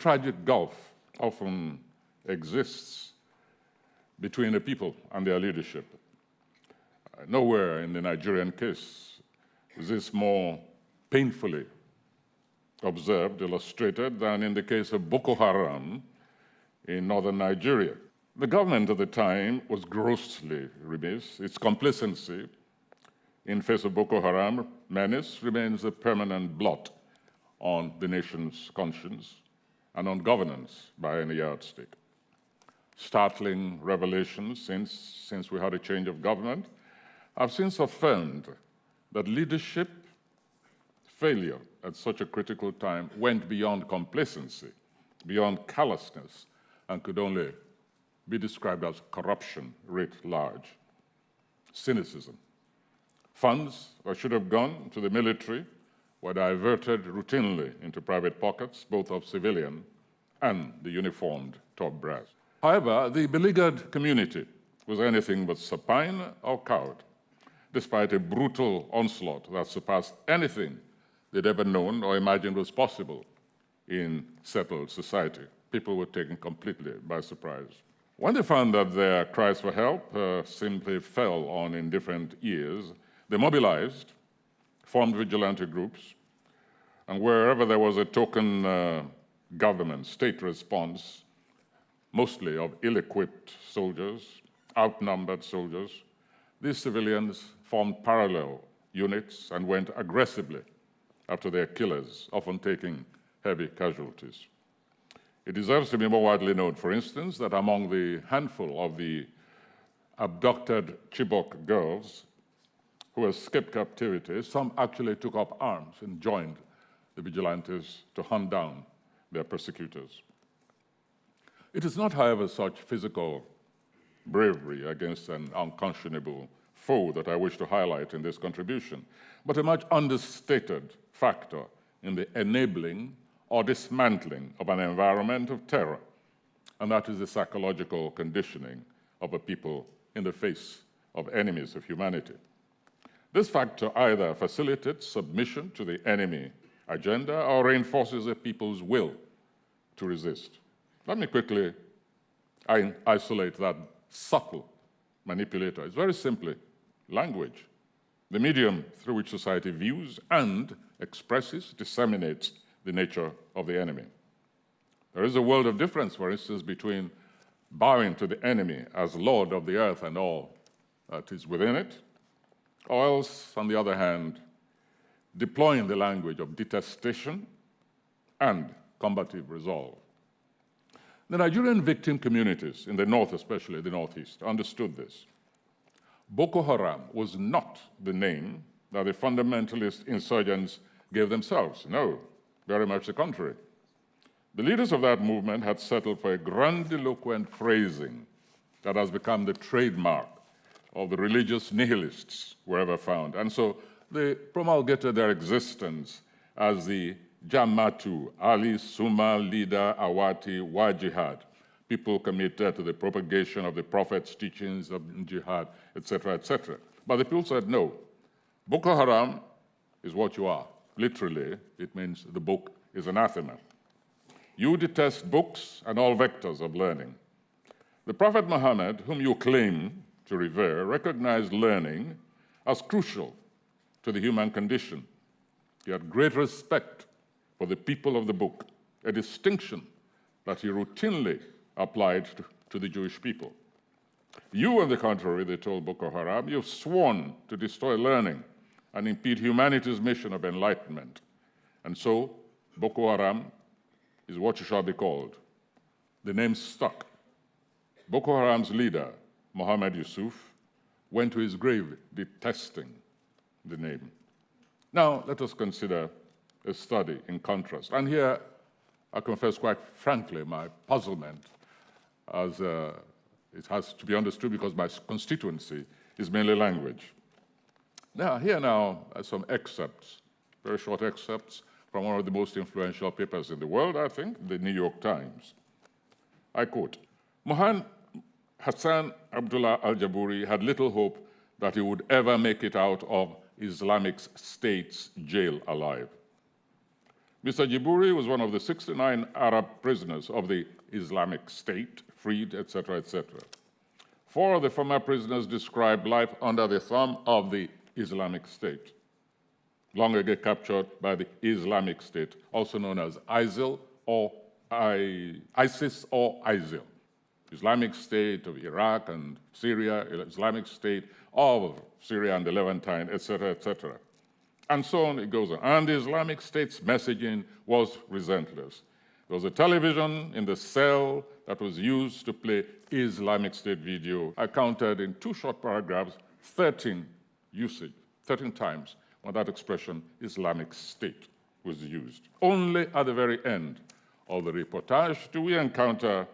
tragic gulf often exists between the people and their leadership. Nowhere in the Nigerian case is this more painfully observed, illustrated, than in the case of Boko Haram in northern Nigeria. The government at the time was grossly remiss. Its complacency in face of Boko Haram menace remains a permanent blot on the nation's conscience and on governance by any yardstick. Startling revelations since we had a change of government have since affirmed that leadership failure at such a critical time went beyond complacency, beyond callousness, and could only be described as corruption writ large, cynicism. Funds that should have gone to the military were diverted routinely into private pockets, both of civilian and the uniformed top brass. However, the beleaguered community was anything but supine or cowed, despite a brutal onslaught that surpassed anything they'd ever known or imagined was possible in settled society. People were taken completely by surprise. When they found that their cries for help simply fell on indifferent ears, they mobilized, formed vigilante groups, and wherever there was a token government, state response, mostly of ill-equipped soldiers, outnumbered soldiers, these civilians formed parallel units and went aggressively after their killers, often taking heavy casualties. It deserves to be more widely known, for instance, that among the handful of the abducted Chibok girls who escaped captivity, some actually took up arms and joined the vigilantes to hunt down their persecutors. It is not, however, such physical bravery against an unconscionable foe that I wish to highlight in this contribution, but a much understated factor in the enabling or dismantling of an environment of terror, and that is the psychological conditioning of a people in the face of enemies of humanity. This factor either facilitates submission to the enemy agenda or reinforces a people's will to resist. Let me quickly isolate that subtle manipulator. It's very simply language, the medium through which society views and expresses, disseminates the nature of the enemy. There is a world of difference, for instance, between bowing to the enemy as Lord of the earth and all that is within it, or else, on the other hand, deploying the language of detestation and combative resolve. The Nigerian victim communities in the north, especially the northeast, understood this. Boko Haram was not the name that the fundamentalist insurgents gave themselves. No, very much the contrary. The leaders of that movement had settled for a grandiloquent phrasing that has become the trademark of the religious nihilists wherever found. And so they promulgated their existence as the Jama'atu, Ali Suma Leader Awati wa Jihad, people committed to the propagation of the Prophet's teachings of jihad, etc., etc. But the people said, no, Boko Haram is what you are. Literally, it means the book is anathema. You detest books and all vectors of learning. The Prophet Muhammad, whom you claim to revere, recognized learning as crucial to the human condition. He had great respect for the people of the book, a distinction that he routinely applied to the Jewish people. You, on the contrary, they told Boko Haram, you've sworn to destroy learning and impede humanity's mission of enlightenment. And so, Boko Haram is what you shall be called. The name stuck. Boko Haram's leader, Mohammed Yusuf, went to his grave detesting the name. Now, let us consider a study in contrast. And here, I confess quite frankly my puzzlement, as it has to be understood because my constituency is mainly language. Now, here now are some excerpts, very short excerpts from one of the most influential papers in the world, I think, the New York Times. I quote, Hassan Abdullah al-Jabouri had little hope that he would ever make it out of Islamic State's jail alive. Mr. Jibouri was one of the 69 Arab prisoners of the Islamic State, freed, etc., etc. 4 of the former prisoners described life under the thumb of the Islamic State, long ago captured by the Islamic State, also known as ISIL or ISIS or ISIL. Islamic State of Iraq and Syria, Islamic State of Syria and the Levantine, etc., etc. And so on it goes on. And the Islamic State's messaging was relentless. There was a television in the cell that was used to play Islamic State video. I counted in 2 short paragraphs 13 times when that expression Islamic State was used. Only at the very end of the reportage do we encounter,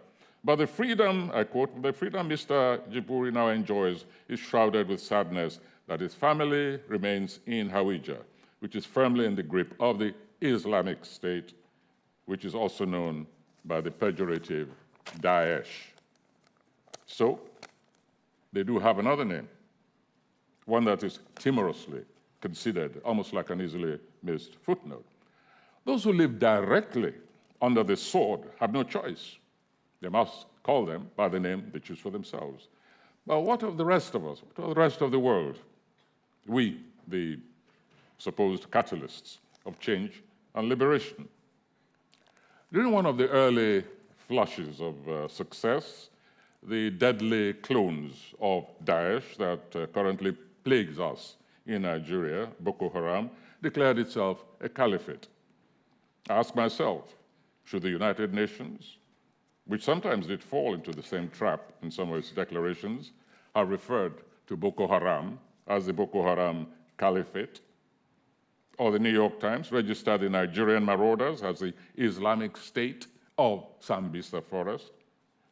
but the freedom, I quote, the freedom Mr. Jibouri now enjoys is shrouded with sadness that his family remains in Hawija, which is firmly in the grip of the Islamic State, which is also known by the pejorative Daesh. So, they do have another name, one that is timorously considered, almost like an easily missed footnote. Those who live directly under the sword have no choice. They must call them by the name they choose for themselves. But what of the rest of us? What of the rest of the world? We, the supposed catalysts of change and liberation. During one of the early flushes of success, the deadly clones of Daesh that currently plagues us in Nigeria, Boko Haram, declared itself a caliphate. I ask myself, should the United Nations, which sometimes did fall into the same trap in some of its declarations, have referred to Boko Haram as the Boko Haram Caliphate, or the New York Times registered the Nigerian marauders as the Islamic State of Sambisa Forest?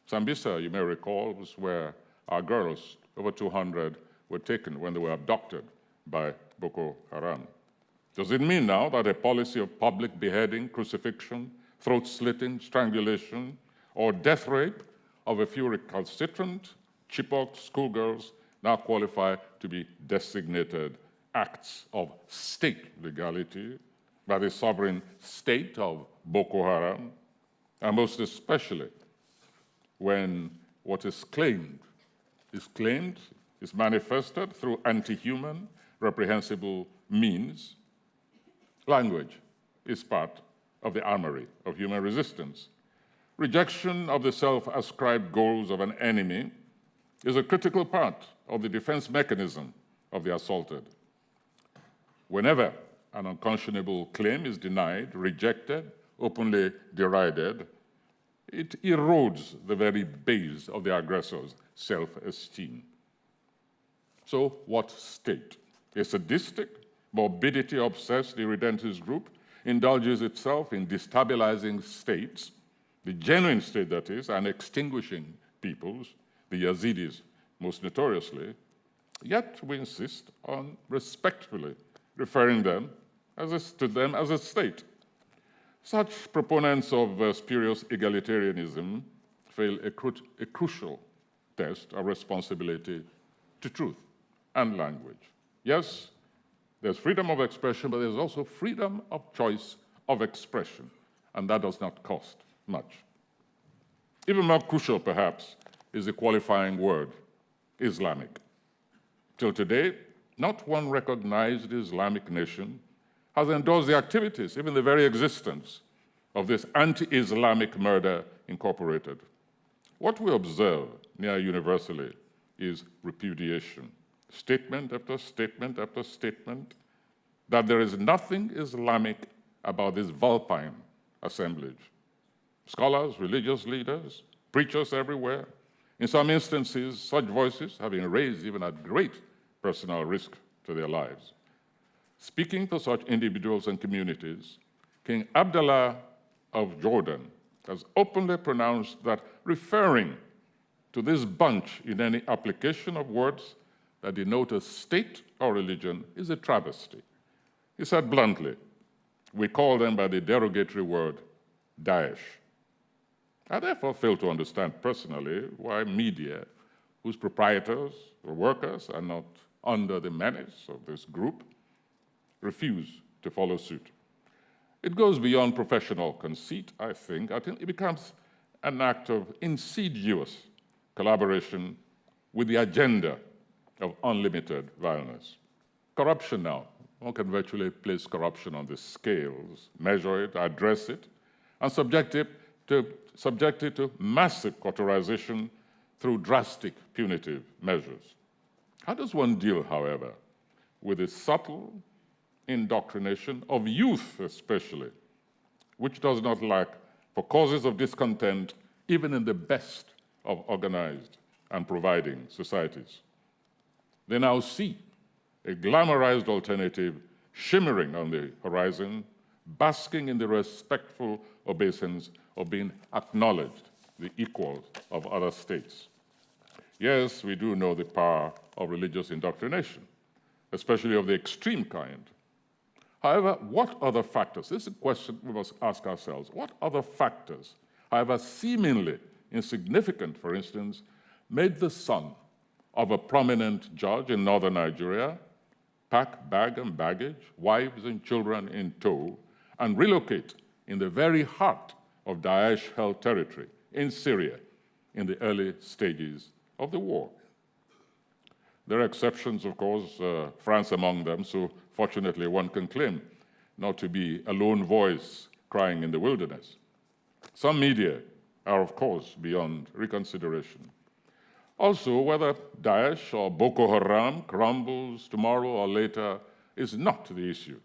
Sambisa, you may recall, was where our girls, over 200, were taken when they were abducted by Boko Haram. Does it mean now that a policy of public beheading, crucifixion, throat-slitting, strangulation, or death rape of a few recalcitrant Chibok schoolgirls now qualify to be designated acts of state legality by the sovereign state of Boko Haram, and most especially when what is claimed, is manifested through anti-human, reprehensible means? Language is part of the armory of human resistance. Rejection of the self-ascribed goals of an enemy is a critical part of the defense mechanism of the assaulted. Whenever an unconscionable claim is denied, rejected, openly derided, it erodes the very base of the aggressor's self-esteem. So what state? A sadistic, morbidity-obsessed irredentist group indulges itself in destabilizing states, the genuine state that is, and extinguishing peoples, the Yazidis most notoriously, yet we insist on respectfully referring to them as a state. Such proponents of spurious egalitarianism fail a crucial test of responsibility to truth and language. Yes, there's freedom of expression, but there's also freedom of choice of expression, and that does not cost much. Even more crucial, perhaps, is the qualifying word, Islamic. Till today, not one recognized Islamic nation has endorsed the activities, even the very existence, of this anti-Islamic murder incorporated. What we observe near universally is repudiation, statement after statement after statement, that there is nothing Islamic about this vulpine assemblage. Scholars, religious leaders, preachers everywhere. In some instances, such voices have been raised even at great personal risk to their lives. Speaking to such individuals and communities, King Abdullah of Jordan has openly pronounced that referring to this bunch in any application of words that denote a state or religion is a travesty. He said bluntly, we call them by the derogatory word Daesh. I therefore fail to understand personally why media, whose proprietors or workers are not under the menace of this group, refuse to follow suit. It goes beyond professional conceit, I think. I think it becomes an act of insidious collaboration with the agenda of unlimited violence. Corruption now. One can virtually place corruption on the scales, measure it, address it, and subject it to massive cauterization through drastic punitive measures. How does one deal, however, with the subtle indoctrination of youth especially, which does not lack for causes of discontent even in the best of organized and providing societies? They now see a glamorized alternative shimmering on the horizon, basking in the respectful obeisance of being acknowledged, the equals of other states. Yes, we do know the power of religious indoctrination, especially of the extreme kind. However, what other factors, this is a question we must ask ourselves, what other factors, however seemingly insignificant, for instance, made the son of a prominent judge in northern Nigeria pack bag and baggage, wives and children in tow, and relocate in the very heart of Daesh-held territory in Syria in the early stages of the war? There are exceptions, of course, France among them, so fortunately one can claim not to be a lone voice crying in the wilderness. Some media are, of course, beyond reconsideration. Also, whether Daesh or Boko Haram crumbles tomorrow or later is not the issue.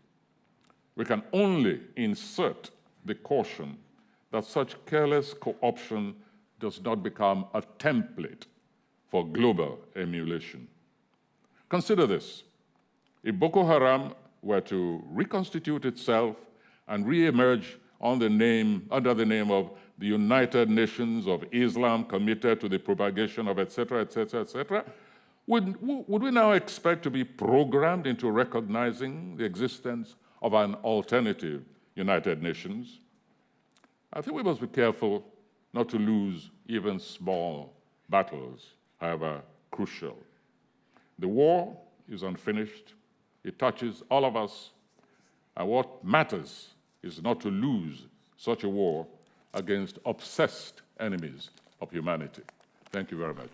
We can only insert the caution that such careless co-option does not become a template for global emulation. Consider this. If Boko Haram were to reconstitute itself and re-emerge under the name of the United Nations of Islam committed to the propagation of etc., would we now expect to be programmed into recognizing the existence of an alternative United Nations? I think we must be careful not to lose even small battles, however crucial. The war is unfinished. It touches all of us. And what matters is not to lose such a war against obsessed enemies of humanity. Thank you very much.